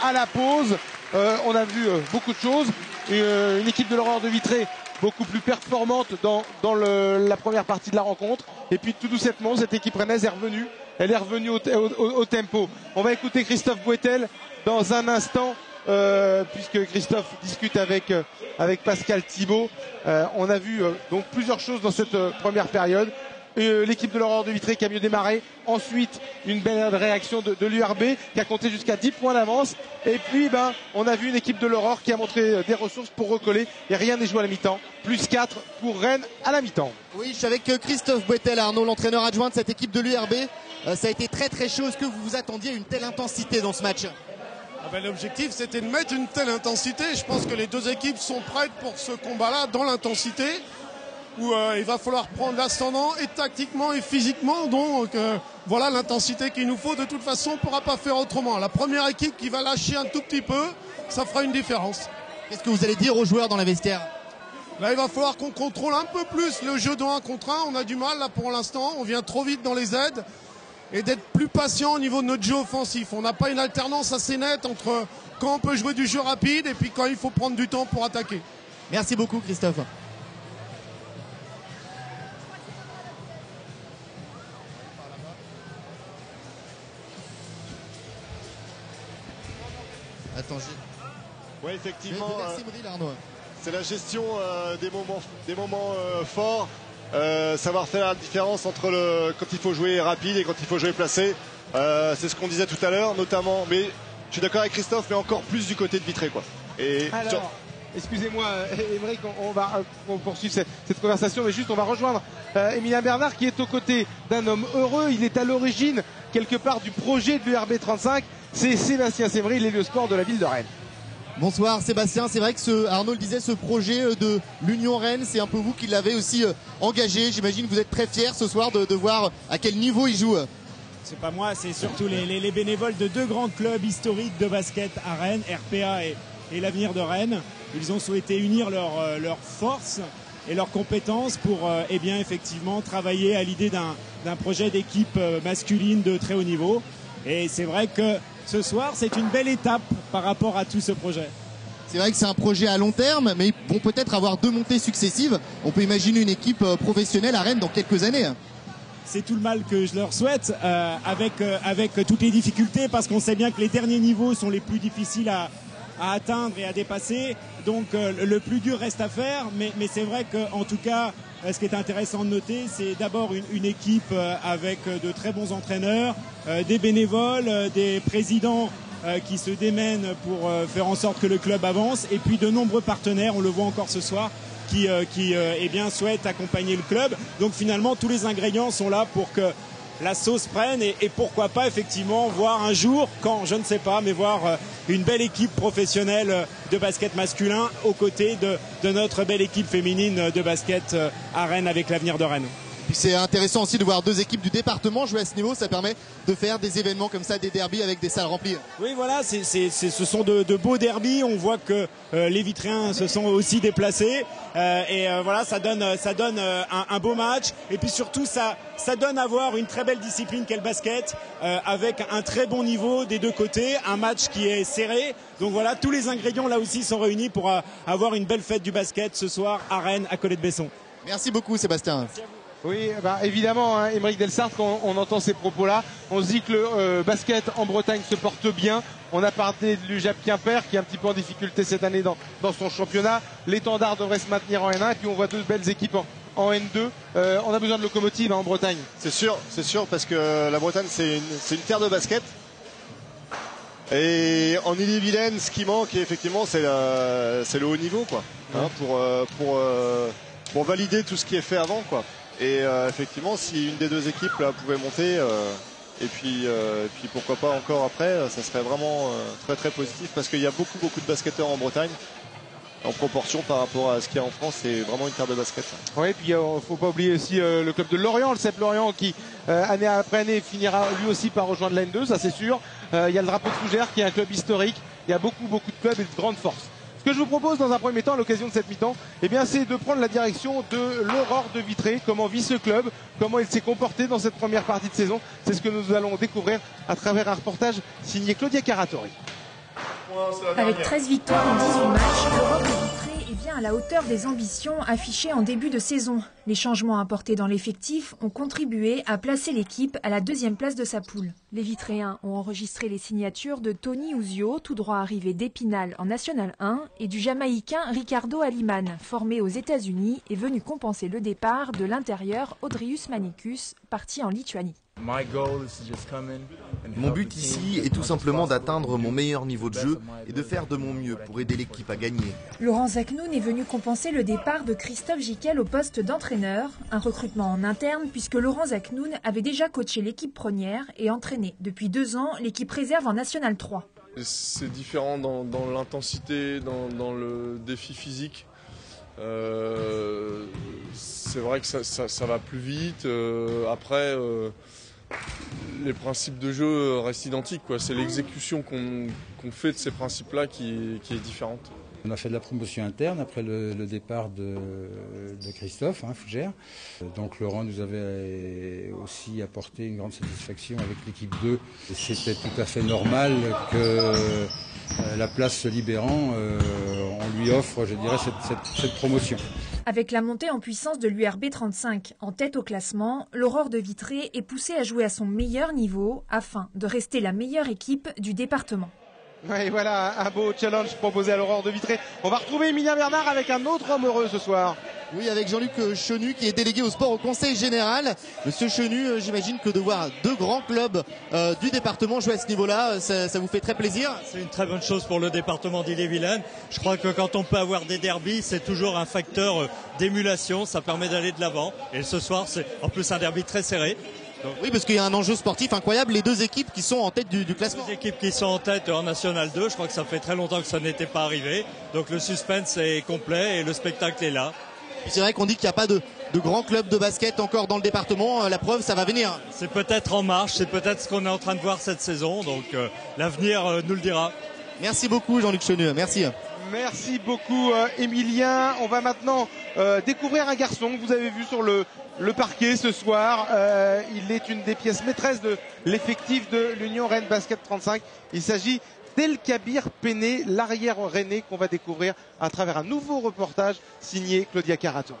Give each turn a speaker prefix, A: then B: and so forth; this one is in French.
A: à la pause. On a vu beaucoup de choses. Une équipe de l'Aurore de Vitré beaucoup plus performante dans la première partie de la rencontre. Et puis tout doucement, cette équipe rennaise est revenue. Elle est revenue au tempo. On va écouter Christophe Boetel dans un instant, puisque Christophe discute avec Pascal Thibault. On a vu donc plusieurs choses dans cette première période. L'équipe de l'Aurore de Vitré qui a mieux démarré. Ensuite, une belle réaction de l'URB qui a compté jusqu'à 10 points d'avance. Et puis, on a vu une équipe de l'Aurore qui a montré des ressources pour recoller. Et rien n'est joué à la mi-temps. Plus 4 pour Rennes à la mi-temps.
B: Oui, je suis avec Christophe Boetel, Arnaud, l'entraîneur adjoint de cette équipe de l'URB. Ça a été très très chaud. Est-ce que vous vous attendiez à une telle intensité dans ce match?
C: L'objectif, c'était de mettre une telle intensité. Je pense que les deux équipes sont prêtes pour ce combat-là dans l'intensité, où il va falloir prendre l'ascendant et tactiquement et physiquement. Donc voilà l'intensité qu'il nous faut. De toute façon, on ne pourra pas faire autrement. La première équipe qui va lâcher un tout petit peu, ça fera une différence.
B: Qu'est-ce que vous allez dire aux joueurs dans la vestiaire?
C: Là, il va falloir qu'on contrôle un peu plus le jeu de 1 contre 1. On a du mal là pour l'instant. On vient trop vite dans les aides. Et d'être plus patient au niveau de notre jeu offensif. On n'a pas une alternance assez nette entre quand on peut jouer du jeu rapide et puis quand il faut prendre du temps pour attaquer.
B: Merci beaucoup, Christophe. Attends,
D: oui, effectivement, c'est la gestion des moments forts, savoir faire la différence entre quand il faut jouer rapide et quand il faut jouer placé. C'est ce qu'on disait tout à l'heure, notamment, mais je suis d'accord avec Christophe, mais encore plus du côté de Vitré, quoi. Et
A: alors, excusez-moi, Émeric, on va poursuivre cette conversation, mais juste on va rejoindre Emilien Bernard qui est aux côtés d'un homme heureux. Il est à l'origine quelque part du projet de l'URB 35. C'est Sébastien Sévry, l'élu sport de la ville de Rennes.
B: Bonsoir Sébastien, c'est vrai que Arnaud le disait, ce projet de l'Union Rennes, c'est un peu vous qui l'avez aussi engagé. J'imagine que vous êtes très fiers ce soir de voir à quel niveau il joue.
E: C'est pas moi, c'est surtout les bénévoles de deux grands clubs historiques de basket à Rennes, RPA et l'Avenir de Rennes. Ils ont souhaité unir leurs forces et leurs compétences pour effectivement travailler à l'idée d'un projet d'équipe masculine de très haut niveau. Et c'est vrai que ce soir, c'est une belle étape par rapport à tout ce projet.
B: C'est vrai que c'est un projet à long terme, mais ils vont peut-être avoir 2 montées successives. On peut imaginer une équipe professionnelle à Rennes dans quelques années.
E: C'est tout le mal que je leur souhaite, avec toutes les difficultés, parce qu'on sait bien que les derniers niveaux sont les plus difficiles à atteindre et à dépasser. Donc le plus dur reste à faire, mais c'est vrai qu'en tout cas, ce qui est intéressant de noter, c'est d'abord une équipe avec de très bons entraîneurs, des bénévoles, des présidents qui se démènent pour faire en sorte que le club avance, et puis de nombreux partenaires, on le voit encore ce soir, qui souhaitent accompagner le club. Donc finalement, tous les ingrédients sont là pour que la sauce prenne et pourquoi pas effectivement voir un jour, quand je ne sais pas, mais voir une belle équipe professionnelle de basket masculin aux côtés de notre belle équipe féminine de basket à Rennes avec l'Avenir de Rennes.
B: Puis c'est intéressant aussi de voir 2 équipes du département jouer à ce niveau. Ça permet de faire des événements comme ça, des derbies avec des salles remplies.
E: Oui, voilà, ce sont de beaux derbies. On voit que les Vitréens se sont aussi déplacés. Voilà, ça donne un beau match. Et puis surtout, ça donne à voir une très belle discipline qu'est le basket, avec un très bon niveau des deux côtés. Un match qui est serré. Donc voilà, tous les ingrédients là aussi sont réunis pour avoir une belle fête du basket ce soir à Rennes, à Collet-de-Besson.
B: Merci beaucoup Sébastien.
A: Merci à vous. Oui, évidemment, Émeric Delsart, quand on entend ces propos-là, on se dit que le basket en Bretagne se porte bien. On a parlé de l'UJAP Quimper qui est un petit peu en difficulté cette année dans son championnat. L'étendard devrait se maintenir en N1 et puis on voit 2 belles équipes en N2. On a besoin de locomotives en Bretagne.
D: C'est sûr, parce que la Bretagne c'est une terre de basket. Et en Ille-et-Vilaine, ce qui manque effectivement, c'est le haut niveau, quoi, hein, pour valider tout ce qui est fait avant, quoi. Et effectivement, si une des 2 équipes là pouvait monter, et puis pourquoi pas encore après, ça serait vraiment très très positif, parce qu'il y a beaucoup de basketteurs en Bretagne. En proportion par rapport à ce qu'il y a en France, c'est vraiment une terre de basket.
A: Oui, puis il ne faut pas oublier aussi le club de Lorient, le CEP Lorient, qui année après année finira lui aussi par rejoindre la N2, ça c'est sûr. Il y a le Drapeau de Fougères qui est un club historique. Il y a beaucoup de clubs et de grandes forces. Ce que je vous propose dans un premier temps, à l'occasion de cette mi-temps, c'est de prendre la direction de l'Aurore de Vitré. Comment vit ce club, comment il s'est comporté dans cette première partie de saison. C'est ce que nous allons découvrir à travers un reportage signé Claudia Caratori.
F: Avec 13 victoires en 18 matchs, l'Europe de Vitré est bien à la hauteur des ambitions affichées en début de saison. Les changements apportés dans l'effectif ont contribué à placer l'équipe à la 2e place de sa poule. Les Vitréens ont enregistré les signatures de Tony Uzio, tout droit arrivé d'Épinal en National 1, et du Jamaïcain Ricardo Aliman, formé aux États-Unis et venu compenser le départ de l'intérieur Audrius Manikus, parti en Lituanie.
G: Mon but ici est tout simplement d'atteindre mon meilleur niveau de jeu et de faire de mon mieux pour aider l'équipe à gagner.
F: Laurent Zaknoun est venu compenser le départ de Christophe Jiquel au poste d'entraîneur, un recrutement en interne puisque Laurent Zaknoun avait déjà coaché l'équipe première et entraîné depuis 2 ans l'équipe réserve en National 3.
H: C'est différent dans l'intensité, dans le défi physique. C'est vrai que ça va plus vite. Après, les principes de jeu restent identiques, quoi. C'est l'exécution qu'on fait de ces principes-là qui est différente.
I: On a fait de la promotion interne après le départ de Christophe Fougère. Donc Laurent nous avait aussi apporté une grande satisfaction avec l'équipe 2. C'était tout à fait normal que la place se libérant, on lui offre, je dirais, cette promotion.
F: Avec la montée en puissance de l'URB 35 en tête au classement, l'Aurore de Vitré est poussée à jouer à son meilleur niveau afin de rester la meilleure équipe du département.
A: Oui, voilà un beau challenge proposé à l'Aurore de Vitré. On va retrouver Emilien Bernard avec un autre homme heureux ce soir.
B: Oui, avec Jean-Luc Chenu qui est délégué au sport au conseil général. Monsieur Chenu, j'imagine que de voir 2 grands clubs du département jouer à ce niveau-là, ça vous fait très plaisir.
J: C'est une très bonne chose pour le département d'Ille-et-Vilaine. Je crois que quand on peut avoir des derbies, c'est toujours un facteur d'émulation, ça permet d'aller de l'avant. Et ce soir, c'est en plus un derby très serré.
B: Donc, oui, parce qu'il y a un enjeu sportif incroyable, les 2 équipes qui sont en tête du classement.
J: 2 équipes qui sont en tête en National 2, je crois que ça fait très longtemps que ça n'était pas arrivé. Donc le suspense est complet et le spectacle est là.
B: C'est vrai qu'on dit qu'il n'y a pas de grands clubs de basket encore dans le département. La preuve, ça va venir.
J: C'est peut-être en marche, c'est peut-être ce qu'on est en train de voir cette saison. Donc l'avenir nous le dira.
B: Merci beaucoup Jean-Luc Chenu, merci.
A: Merci beaucoup Emilien. On va maintenant découvrir un garçon que vous avez vu sur le parquet ce soir. Il est une des pièces maîtresses de l'effectif de l'Union Rennes Basket 35. Il s'agit d'El Kabir Péné, l'arrière rennais qu'on va découvrir à travers un nouveau reportage signé Claudia Carato.